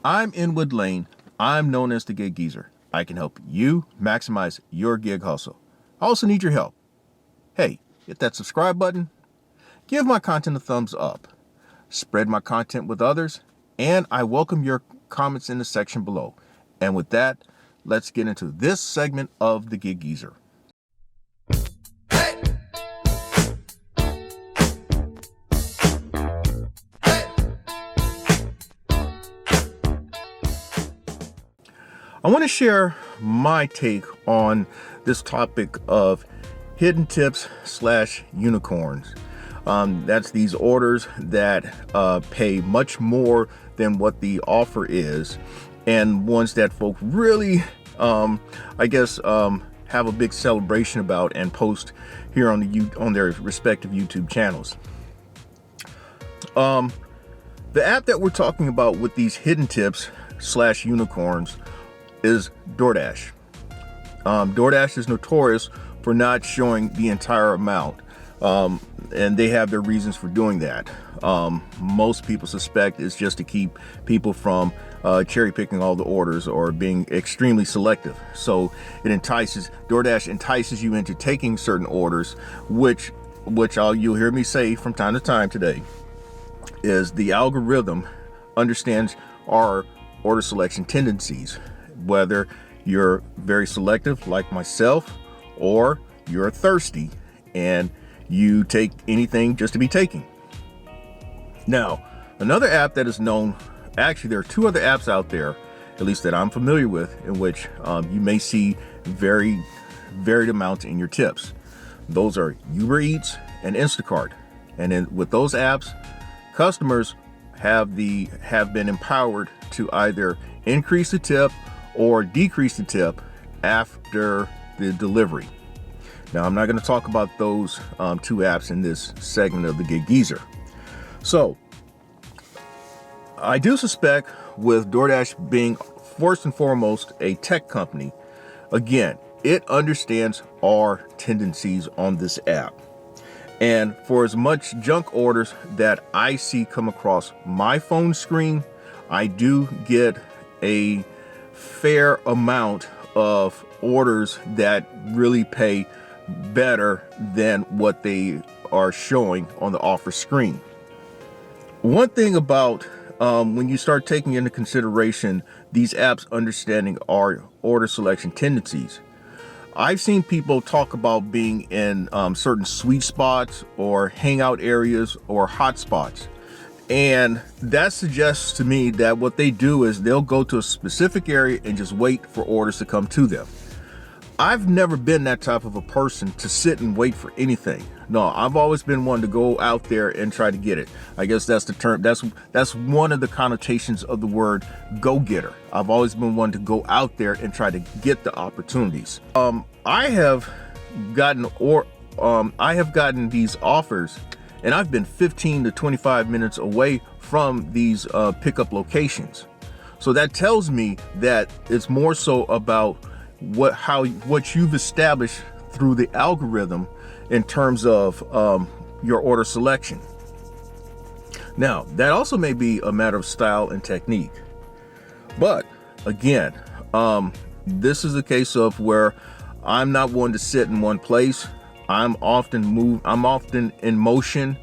I'm Inwood Lane. I'm known as the Gig Geezer. I can help you maximize your gig hustle. I also need your help. Hey, hit that subscribe button. Give my content a thumbs up. Spread my content with others. And I welcome your comments in the section below. And with that, let's get into this segment of the Gig Geezer. I want to share my take on this topic of hidden tips / unicorns. That's these orders that pay much more than what the offer is, and ones that folk really, have a big celebration about and post here on their respective YouTube channels. The app that we're talking about with these hidden tips / unicorns is DoorDash. DoorDash is notorious for not showing the entire amount, and they have their reasons for doing that. Most people suspect it's just to keep people from cherry picking all the orders or being extremely selective. So DoorDash entices you into taking certain orders, which you'll hear me say from time to time today, is the algorithm understands our order selection tendencies. Whether you're very selective like myself, or you're thirsty and you take anything just to be taking. Now, another app that is known, actually there are two other apps out there, at least that I'm familiar with, in which you may see very varied amounts in your tips. Those are Ubereats and Instacart. And then with those apps, customers have been empowered to either increase the tip or decrease the tip after the delivery. Now, I'm not going to talk about those two apps in this segment of the Gig Geezer. So, I do suspect with DoorDash being first and foremost a tech company, again, it understands our tendencies on this app. And for as much junk orders that I see come across my phone screen, I do get a fair amount of orders that really pay better than what they are showing on the offer screen. One thing about when you start taking into consideration these apps understanding our order selection tendencies, I've seen people talk about being in certain sweet spots or hangout areas or hot spots. And that suggests to me that what they do is they'll go to a specific area and just wait for orders to come to them. I've never been that type of a person to sit and wait for anything. No, I've always been one to go out there and try to get it. I guess that's the term. That's one of the connotations of the word go-getter. I've always been one to go out there and try to get the opportunities. I have gotten these offers, and I've been 15 to 25 minutes away from these pickup locations. So that tells me that it's more so about what you've established through the algorithm in terms of your order selection. Now, that also may be a matter of style and technique. But again, this is a case of where I'm not one to sit in one place. I'm often in motion,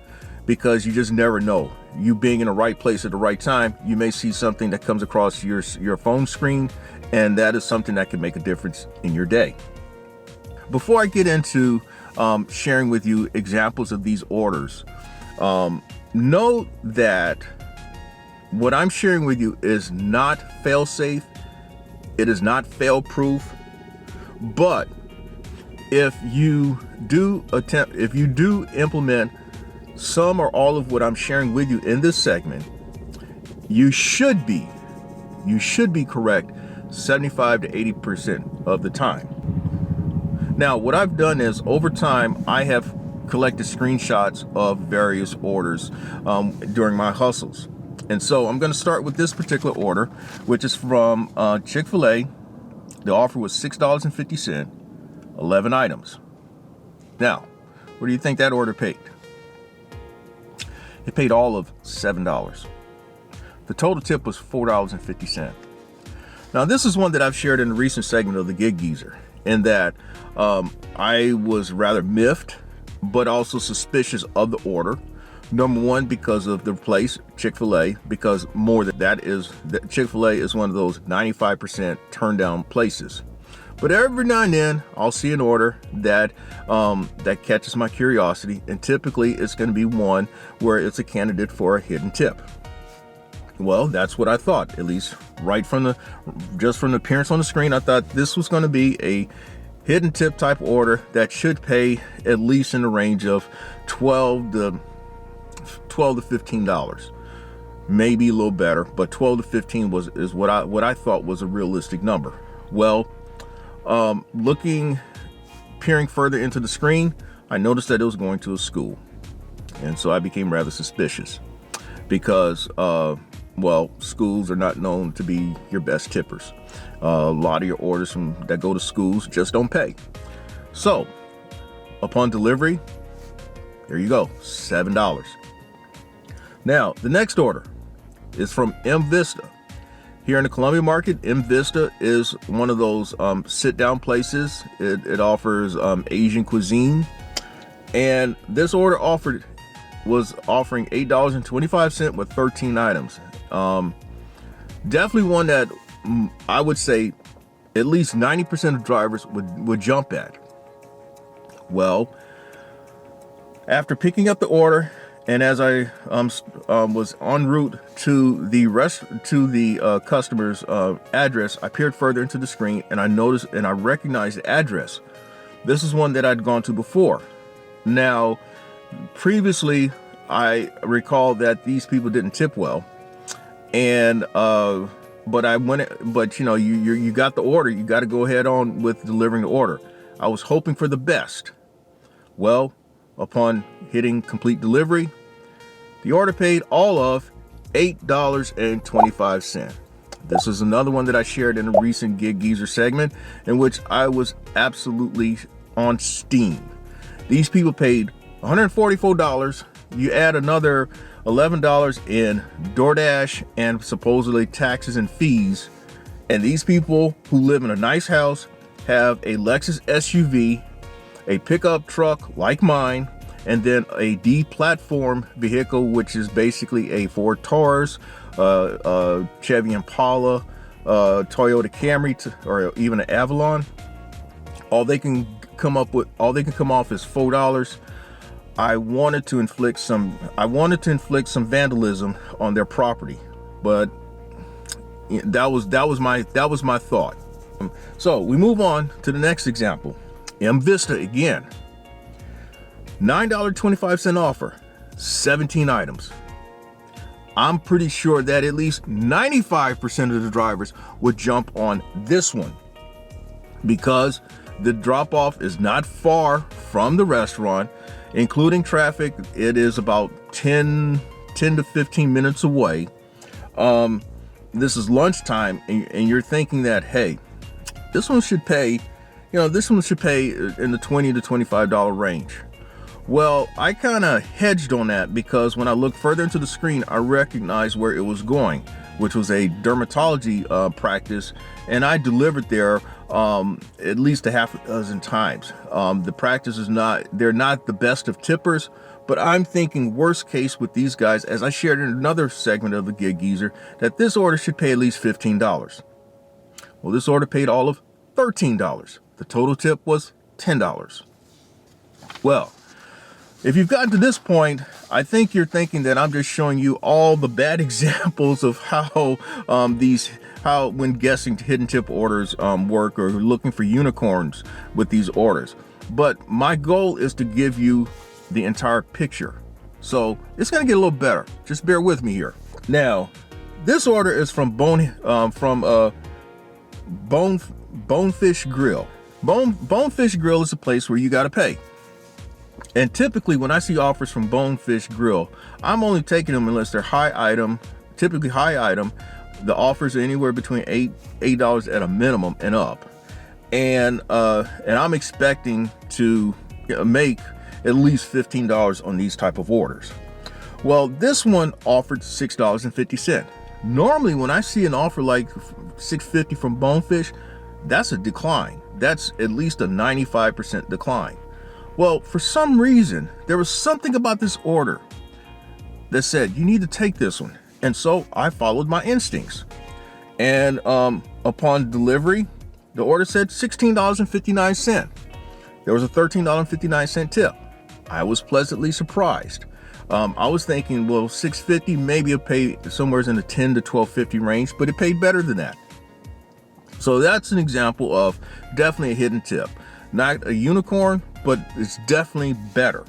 because you just never know. You being in the right place at the right time, you may see something that comes across your phone screen, and that is something that can make a difference in your day. Before I get into sharing with you examples of these orders, know that what I'm sharing with you is not fail-safe. It is not fail-proof. But if you do implement some or all of what I'm sharing with you in this segment, you should be correct 75 to 80% of the time. Now, what I've done is, over time, I have collected screenshots of various orders during my hustles. And so I'm going to start with this particular order, which is from Chick-fil-A. The offer was $6.50, 11 items. Now, what do you think that order paid? It paid all of $7. The total tip was $4.50. Now, this is one that I've shared in a recent segment of the Gig Geezer, in that I was rather miffed, but also suspicious of the order. Number one, because of the place, Chick-fil-A, because more than that is, Chick-fil-A is one of those 95% turn down places. But every now and then, I'll see an order that that catches my curiosity, and typically it's going to be one where it's a candidate for a hidden tip. Well, that's what I thought, at least right from the appearance on the screen. I thought this was going to be a hidden tip type order that should pay at least in the range of $12 to $15, maybe a little better, but 12 to 15 is what I thought was a realistic number. Well, peering further into the screen, I noticed that it was going to a school, and so I became rather suspicious because well, schools are not known to be your best tippers. A lot of your orders that go to schools just don't pay. So upon delivery, there you go, $7. Now, the next order is from M Vista. Here in the Columbia market, M Vista is one of those sit-down places. It offers Asian cuisine. And this order was offering $8.25 with 13 items. Definitely one that I would say at least 90% of drivers would jump at. Well, after picking up the order, and as I was en route to the customer's address, I peered further into the screen, and I noticed and I recognized the address. This is one that I'd gone to before. Now, previously, I recall that these people didn't tip well, and but you know, you got the order. You got to go ahead on with delivering the order. I was hoping for the best. Well, upon hitting complete delivery, the order paid all of $8.25. This is another one that I shared in a recent Gig Geezer segment, in which I was absolutely on steam. These people paid $144. You add another $11 in DoorDash and supposedly taxes and fees, and these people who live in a nice house have a Lexus SUV, a pickup truck like mine, and then a D-platform vehicle, which is basically a Ford Taurus, Chevy Impala, Toyota Camry, or even an Avalon. All they can come off is $4. I wanted to inflict some vandalism on their property, but that was my thought. So we move on to the next example. M Vista again. $9.25 offer, 17 items. I'm pretty sure that at least 95% of the drivers would jump on this one because the drop-off is not far from the restaurant. Including traffic, it is about 10 to 15 minutes away. This is lunchtime, and you're thinking that, hey, this one should pay in the $20 to $25 range. Well, I kind of hedged on that because when I looked further into the screen, I recognized where it was going, which was a dermatology practice, and I delivered there at least a half a dozen times. The practice they're not the best of tippers, but I'm thinking worst case with these guys, as I shared in another segment of the Gig Geezer, that this order should pay at least $15. Well, this order paid all of $13. The total tip was $10. Well, if you've gotten to this point, I think you're thinking that I'm just showing you all the bad examples of how when guessing hidden tip orders work, or looking for unicorns with these orders. But my goal is to give you the entire picture. So it's going to get a little better. Just bear with me here. Now, this order is from Bonefish Grill. Bonefish Grill is a place where you got to pay. And typically when I see offers from Bonefish Grill, I'm only taking them unless they're typically high item. The offers are anywhere between $8 at a minimum and up. And I'm expecting to make at least $15 on these type of orders. Well, this one offered $6.50. Normally, when I see an offer like $6.50 from Bonefish, that's a decline. That's at least a 95% decline. Well, for some reason, there was something about this order that said, you need to take this one. And so I followed my instincts. And upon delivery, the order said $16.59. There was a $13.59 tip. I was pleasantly surprised. I was thinking, well, $6.50, maybe it'll pay somewhere in the $10 to $12.50 range, but it paid better than that. So that's an example of definitely a hidden tip. Not a unicorn, but it's definitely better.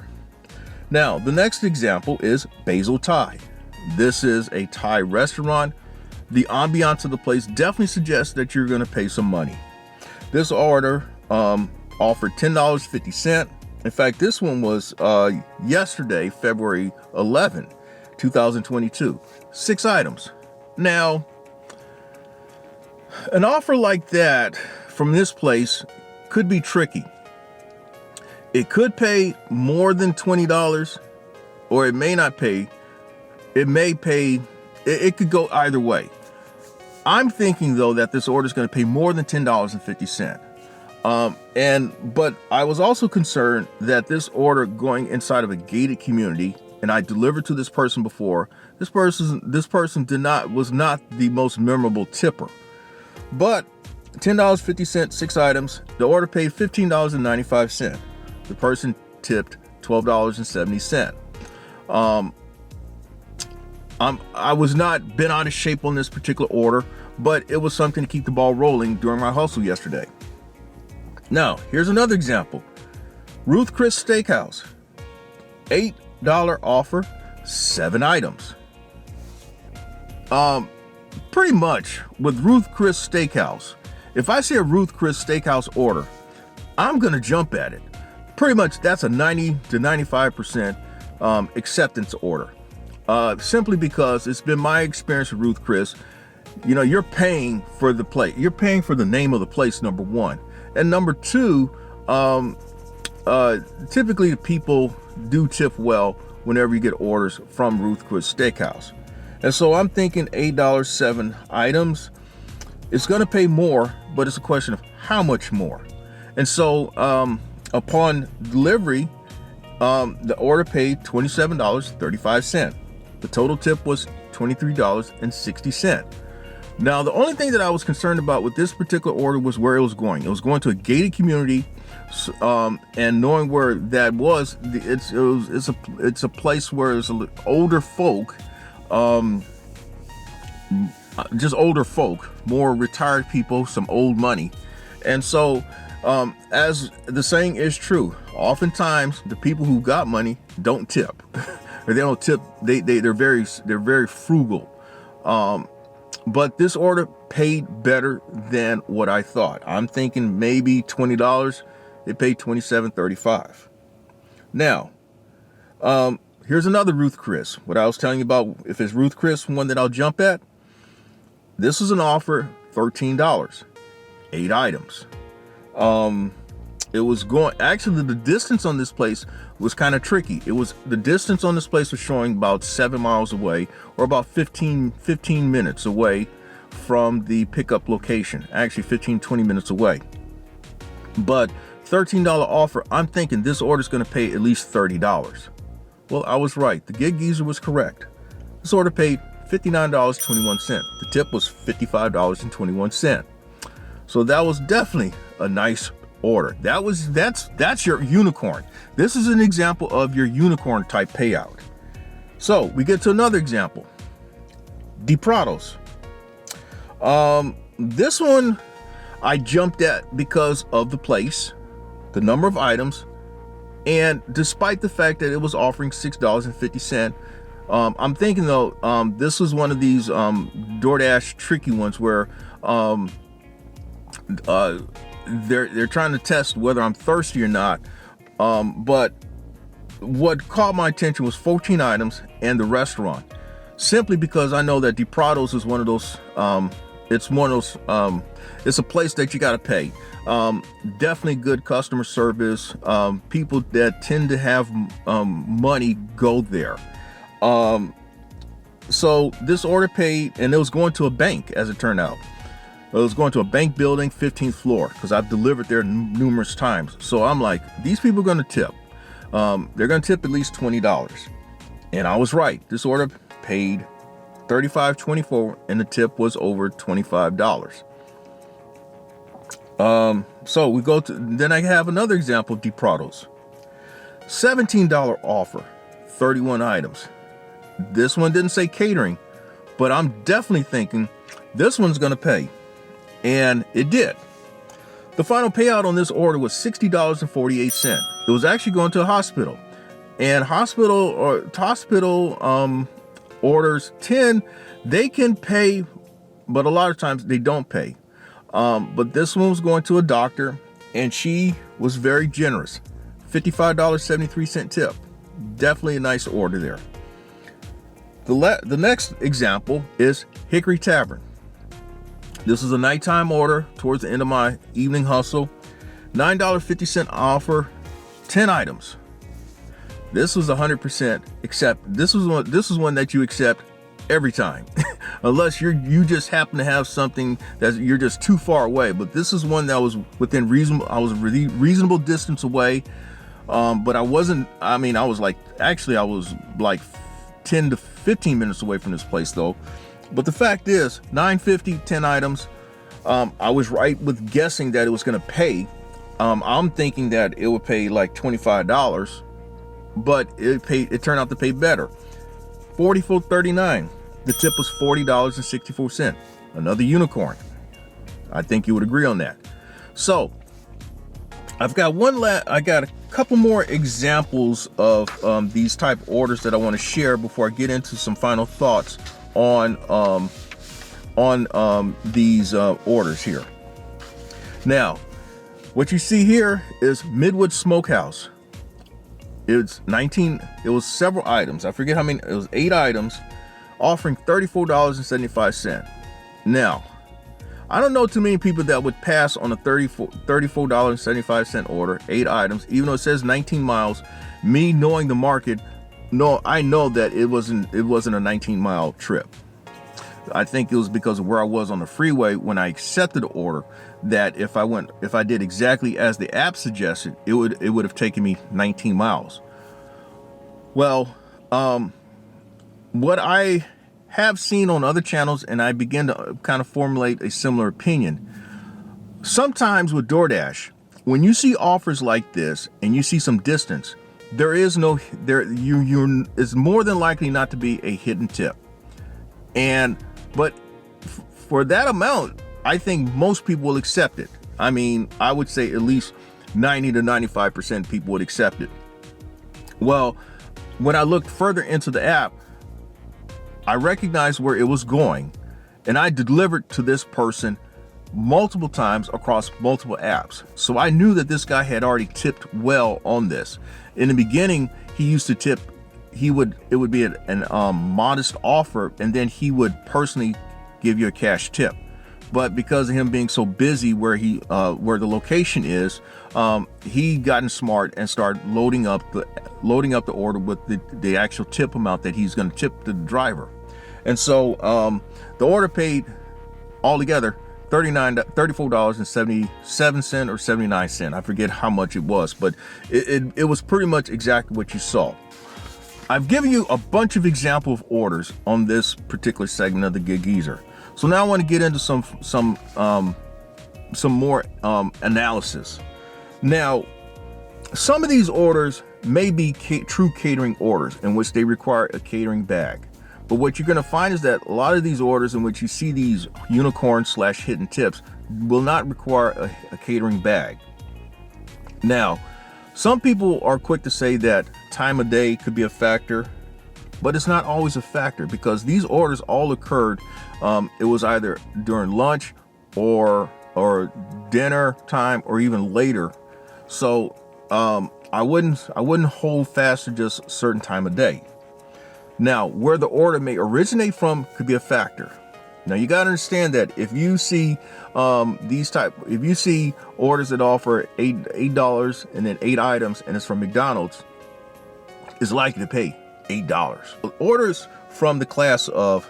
Now, the next example is Basil Thai. This is a Thai restaurant. The ambiance of the place definitely suggests that you're going to pay some money. This order offered $10.50. In fact, this one was yesterday, February 11, 2022. 6 items. Now, an offer like that from this place could be tricky. It could pay more than $20, or it may not pay. It may pay, it could go either way. I'm thinking, though, that this order is going to pay more than $10.50. But I was also concerned that this order going inside of a gated community, and I delivered to this person before. This person was not the most memorable tipper. But $10.50, 6 items. The order paid $15.95. The person tipped $12.70. I was not bent out of shape on this particular order, but it was something to keep the ball rolling during my hustle yesterday. Now, here's another example. Ruth Chris Steakhouse. $8 offer, 7 items. Pretty much with Ruth Chris Steakhouse, if I see a Ruth Chris Steakhouse order, I'm going to jump at it. Pretty much that's a 90 to 95% acceptance order. Simply because it's been my experience with Ruth Chris. You know, you're paying for the plate. You're paying for the name of the place, number one. And number two, typically the people do tip well whenever you get orders from Ruth Chris Steakhouse. And so I'm thinking $8, 7 items. It's going to pay more, but it's a question of how much more. And so upon delivery, the order paid $27.35. The total tip was $23.60. Now, the only thing that I was concerned about with this particular order was where it was going. It was going to a gated community, and knowing where that was, it's a place where it's older folk, just older folk, more retired people, some old money, and so as the saying is true, oftentimes the people who got money don't tip, or they don't tip. They're very frugal. But this order paid better than what I thought. I'm thinking maybe $20. It paid $27.35. Now, here's another Ruth Chris. What I was telling you about, if it's Ruth Chris, one that I'll jump at. This is an offer, $13, 8 items. It was going, actually the distance on this place was kind of tricky. The distance on this place was showing about 7 miles away, or about 15 minutes away from the pickup location. Actually 15-20 minutes away. But $13 offer, I'm thinking this order is going to pay at least $30. Well, I was right. The Gig Geezer was correct. This order paid $59.21. The tip was $55.21. So that was definitely a nice order. That's your unicorn. This is an example of your unicorn type payout. So we get to another example. DePrados. This one I jumped at because of the place, the number of items, and despite the fact that it was offering $6.50. I'm thinking though, this was one of these DoorDash tricky ones where they're trying to test whether I'm thirsty or not. But what caught my attention was 14 items and the restaurant, simply because I know that DePrados is one of those. It's a place that you got to pay. Definitely good customer service. People that tend to have money go there. So this order paid, and it was going to a bank, as it turned out. It was going to a bank building, 15th floor, because I've delivered there numerous times. So I'm like, these people are going to tip. They're going to tip at least $20. And I was right. This order paid $35.24, and the tip was over $25. So we go to, then I have another example of DePrados. $17 offer, 31 items. This one didn't say catering, but I'm definitely thinking this one's going to pay. And it did. The final payout on this order was $60.48. It was actually going to a hospital. And hospital orders they can pay, but a lot of times they don't pay. But this one was going to a doctor, and she was very generous. $55.73 tip. Definitely a nice order there. The next example is Hickory Tavern. This is a nighttime order towards the end of my evening hustle. $9.50 offer, 10 items. This was 100% accept. This is one that you accept every time, unless you just happen to have something that you're just too far away. But this is one that was within reasonable. I was really reasonable distance away, but I wasn't. I mean, I was like 10 to 15 minutes away from this place, though. But the fact is, $9.50, 10 items. I was right with guessing that it was going to pay. I'm thinking that it would pay like $25, but it turned out to pay better. $44.39. The tip was $40.64. Another unicorn. I think you would agree on that. So I've got I got a couple more examples of these type orders that I want to share before I get into some final thoughts on these orders here. Now, what you see here is Midwood Smokehouse. It was several items. I forget how many. It was 8 items, offering $34.75. Now, I don't know too many people that would pass on a $34.75 order, 8 items, even though it says 19 miles. Me knowing the market, I know that it wasn't a 19-mile trip. I think it was because of where I was on the freeway when I accepted the order, that if I did exactly as the app suggested, it would have taken me 19 miles. Well, what I have seen on other channels, and I begin to kind of formulate a similar opinion. Sometimes with DoorDash, when you see offers like this and you see some distance, it's more than likely not to be a hidden tip. But for that amount, I think most people will accept it. I mean, I would say at least 90 to 95% people would accept it. Well, when I looked further into the app, I recognized where it was going, and I delivered to this person multiple times across multiple apps. So I knew that this guy had already tipped well on this. In the beginning, he used to tip. It would be an modest offer, and then he would personally give you a cash tip. But because of him being so busy where the location is, he gotten smart and started loading up the order with the actual tip amount that he's going to tip the driver. And so the order paid altogether $34.77 or 79 cents. I forget how much it was, but it was pretty much exactly what you saw. I've given you a bunch of example of orders on this particular segment of the Gig Geezer. So now I want to get into some more analysis. Now, some of these orders may be true catering orders in which they require a catering bag. But what you're going to find is that a lot of these orders in which you see these unicorn/hidden tips will not require a catering bag. Now, some people are quick to say that time of day could be a factor, but it's not always a factor, because these orders all occurred. It was either during lunch or dinner time or even later. So I wouldn't hold fast to just a certain time of day. Now, where the order may originate from could be a factor. Now, you got to understand that if you see if you see orders that offer $8 and then 8 items and it's from McDonald's, it's likely to pay $8. Orders from the class of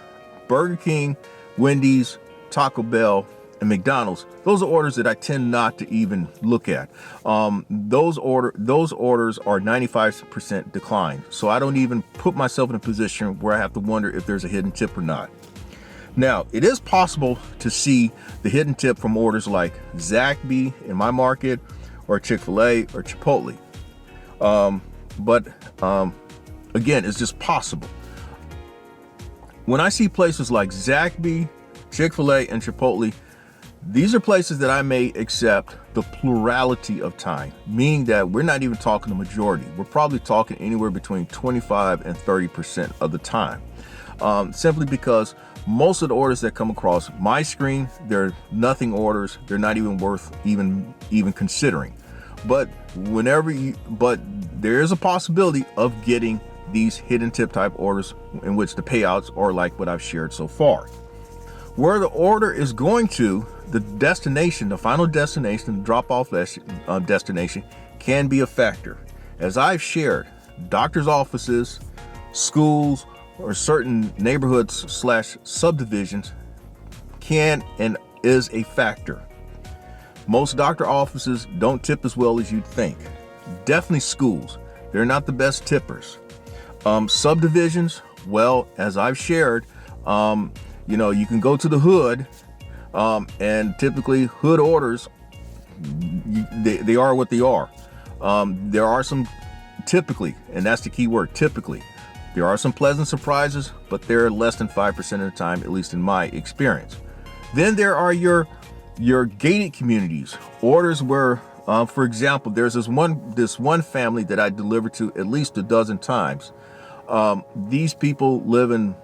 Burger King, Wendy's, Taco Bell, and McDonald's. Those are orders that I tend not to even look at. Those orders are 95% declined. So I don't even put myself in a position where I have to wonder if there's a hidden tip or not. Now, it is possible to see the hidden tip from orders like Zaxby in my market, or Chick-fil-A or Chipotle. But again, it's just possible. When I see places like Zaxby, Chick-fil-A, and Chipotle, these are places that I may accept the plurality of time, meaning that we're not even talking the majority. We're probably talking anywhere between 25 and 30% of the time. Simply because most of the orders that come across my screen, they're nothing orders. They're not even worth even considering. But there is a possibility of getting these hidden tip type orders in which the payouts are like what I've shared so far. Where the order is going to, the destination, the final destination, the drop-off destination can be a factor. As I've shared, doctor's offices, schools, or certain neighborhoods / subdivisions can and is a factor. Most doctor offices don't tip as well as you'd think. Definitely schools. They're not the best tippers. Subdivisions, well, as I've shared, you can go to the hood, and typically hood orders, they are what they are. There are some, typically, and that's the key word, typically, there are some pleasant surprises, but they're less than 5% of the time, at least in my experience. Then there are your gated communities, orders where, for example, there's this one family that I delivered to at least a dozen times. These people live in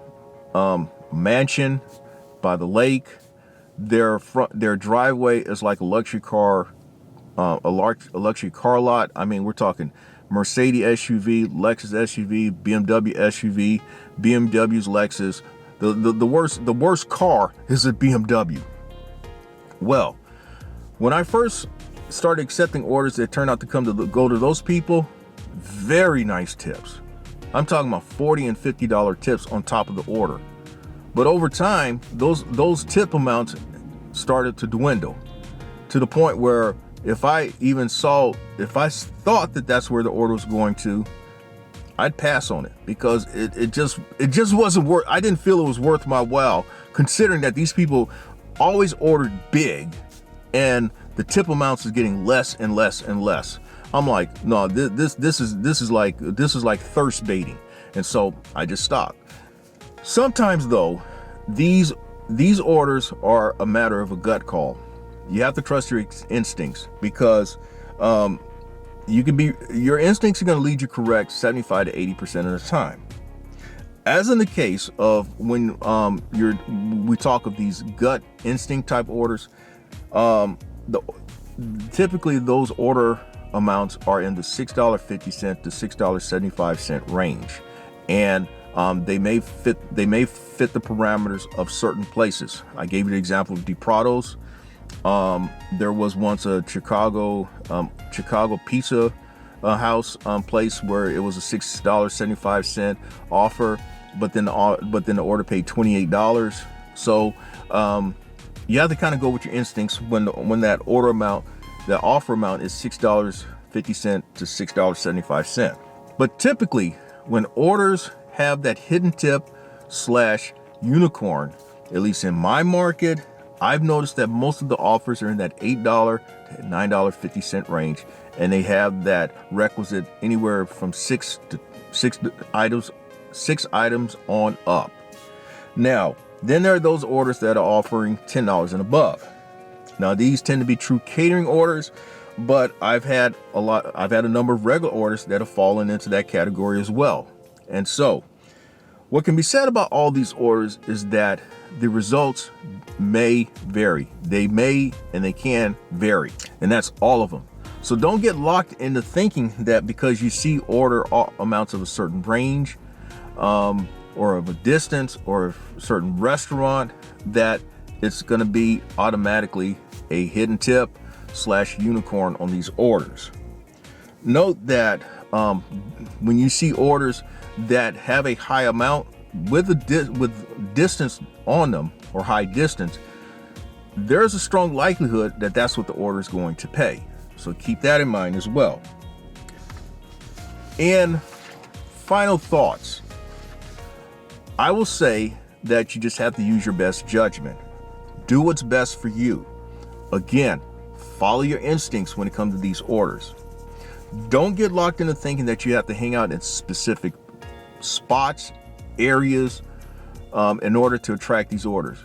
mansion by the lake. Their driveway is like a luxury car lot. I mean, we're talking Mercedes SUV, Lexus SUV, BMW SUV, BMW's Lexus. The worst car is a BMW. Well, when I first started accepting orders that turned out to go to those people, very nice tips. I'm talking about $40 and $50 tips on top of the order. But over time, those tip amounts started to dwindle to the point where if I thought that that's where the order was going to, I'd pass on it because it just wasn't worth. I didn't feel it was worth my while, considering that these people always ordered big, and the tip amounts is getting less and less and less. I'm like, no, this is like thirst baiting, and so I just stopped. Sometimes though, these orders are a matter of a gut call. You have to trust your instincts because your instincts are going to lead you correct 75 to 80% of the time. As in the case of when we talk of these gut instinct type orders, typically those order amounts are in the $6.50 to $6.75 range, and they may fit the parameters of certain places. I gave you the example of DePrados. There was once a Chicago pizza house place where it was a $6.75 offer, but then the order paid $28. So you have to kind of go with your instincts when that order amount, the offer amount is $6.50 to $6.75. But typically, when orders have that hidden tip / unicorn, at least in my market, I've noticed that most of the offers are in that $8 to $9.50 range, and they have that requisite anywhere from six items on up. Now, then there are those orders that are offering $10 and above. Now, these tend to be true catering orders, but I've had a number of regular orders that have fallen into that category as well. And so, what can be said about all these orders is that the results may vary. They may and they can vary, and that's all of them. So don't get locked into thinking that because you see order amounts of a certain range, or of a distance, or a certain restaurant, that it's going to be automatically a hidden tip / unicorn on these orders. Note that when you see orders that have a high amount, with distance on them, or high distance, there's a strong likelihood that that's what the order is going to pay. So keep that in mind as well. And final thoughts. I will say that you just have to use your best judgment. Do what's best for you. Again, follow your instincts when it comes to these orders. Don't get locked into thinking that you have to hang out in specific spots, areas, in order to attract these orders,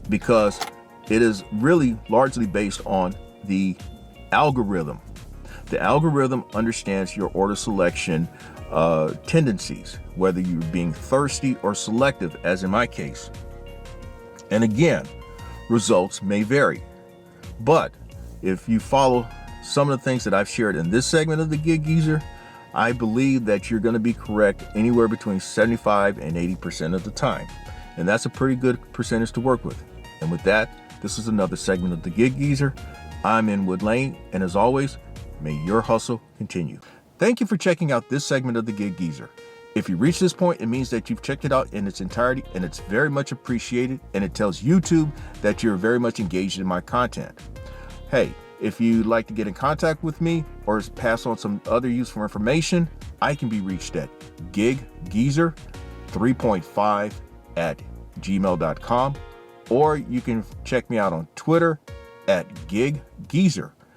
because it is really largely based on the algorithm. The algorithm understands your order selection tendencies, whether you're being thirsty or selective, as in my case. And again, results may vary. But if you follow some of the things that I've shared in this segment of the Gig Geezer, I believe that you're going to be correct anywhere between 75 and 80% of the time. And that's a pretty good percentage to work with. And with that, this is another segment of the Gig Geezer. I'm Inwood Lane, and as always, may your hustle continue. Thank you for checking out this segment of the Gig Geezer. If you reach this point, it means that you've checked it out in its entirety, and it's very much appreciated, and it tells YouTube that you're very much engaged in my content. Hey, if you'd like to get in contact with me or pass on some other useful information, I can be reached at giggeezer3.5@gmail.com, or you can check me out on Twitter at giggeezer.